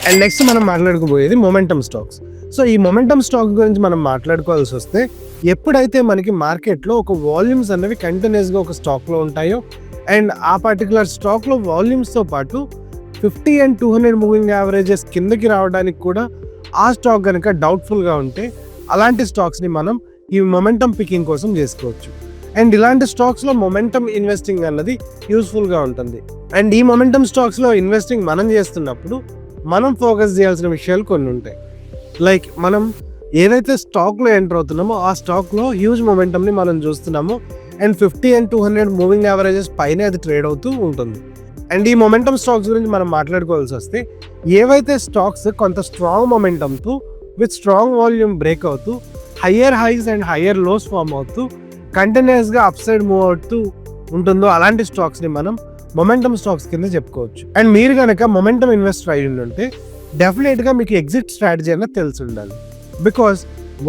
And next మనం మాట్లాడుకోబోయేది momentum stocks. So ఈ momentum stock గురించి మనం మాట్లాడుకోవాల్సి వస్తే, ఎప్పుడైతే మనకి మార్కెట్లో ఒక వాల్యూమ్స్ అనేవి కంటిన్యూస్గా ఒక స్టాక్లో ఉంటాయో అండ్ ఆ పర్టికులర్ స్టాక్లో వాల్యూమ్స్తో పాటు 50 and 200 మూవింగ్ యావరేజెస్ కిందకి రావడానికి కూడా ఆ స్టాక్ కనుక డౌట్ఫుల్గా ఉంటే అలాంటి స్టాక్స్ని మనం ఈ మొమెంటమ్ పికింగ్ కోసం చేసుకోవచ్చు. అండ్ ఇలాంటి స్టాక్స్లో మొమెంటమ్ ఇన్వెస్టింగ్ అన్నది యూస్ఫుల్గా ఉంటుంది. అండ్ ఈ మొమెంటమ్ స్టాక్స్లో ఇన్వెస్టింగ్ మనం చేస్తున్నప్పుడు మనం ఫోకస్ చేయాల్సిన విషయాలు కొన్ని ఉంటాయి. లైక్ మనం ఏదైతే స్టాక్లో ఎంటర్ అవుతున్నామో ఆ స్టాక్లో హ్యూజ్ మొమెంటమ్ని మనం చూస్తున్నామో అండ్ 50 and 200 మూవింగ్ యావరేజెస్ పైన అది ట్రేడ్ అవుతూ ఉంటుంది. అండ్ ఈ మొమెంటమ్ స్టాక్స్ గురించి మనం మాట్లాడుకోవాల్సి వస్తే, ఏవైతే స్టాక్స్ కొంత స్ట్రాంగ్ మొమెంటమ్తో విత్ స్ట్రాంగ్ వాల్యూమ్ బ్రేక్ అవుతూ higher highs and higher lows form అవుతూ కంటిన్యూస్గా అప్ సైడ్ మూవ్ అవుతూ ఉంటుందో అలాంటి స్టాక్స్ని మనం మొమెంటమ్ స్టాక్స్ కింద చెప్పుకోవచ్చు. అండ్ మీరు కనుక మొమెంటమ్ ఇన్వెస్టర్ అయి ఉంటే డెఫినెట్గా మీకు ఎగ్జిట్ స్ట్రాటజీ అనేది తెలిసి ఉండాలి. బికాస్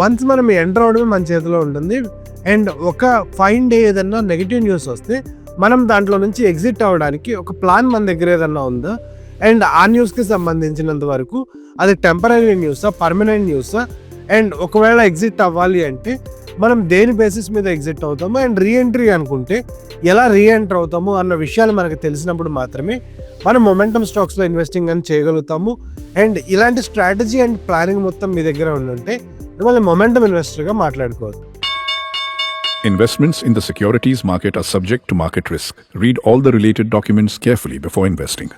వన్స్ మనం ఎంటర్ అవడమే మన చేతిలో ఉంటుంది. అండ్ ఒక ఫైన్ డే ఏదన్నా నెగిటివ్ న్యూస్ వస్తే మనం దాంట్లో నుంచి ఎగ్జిట్ అవ్వడానికి ఒక ప్లాన్ మన దగ్గర ఏదన్నా ఉందా, అండ్ ఆ న్యూస్కి సంబంధించినంత వరకు అది టెంపరీ న్యూసా, పర్మనెంట్ న్యూసా, అండ్ ఒకవేళ ఎగ్జిట్ అవ్వాలి అంటే మనం దేని బేసిస్ మీద ఎగ్జిట్ అవుతాము, అండ్ రీఎంట్రీ అనుకుంటే ఎలా రీఎంటర్ అవుతాము అన్న విషయాలు మనకు తెలిసినప్పుడు మాత్రమే మనం మొమెంటమ్ స్టాక్స్లో ఇన్వెస్టింగ్ అని చేయగలుగుతాము. అండ్ ఇలాంటి స్ట్రాటజీ అండ్ ప్లానింగ్ మొత్తం మీ దగ్గర ఉంటే మిమ్మల్ని మొమెంటమ్ ఇన్వెస్టర్గా మాట్లాడుకోవచ్చు. Investments in the securities market are subject to market risk. Read all the related documents carefully before investing.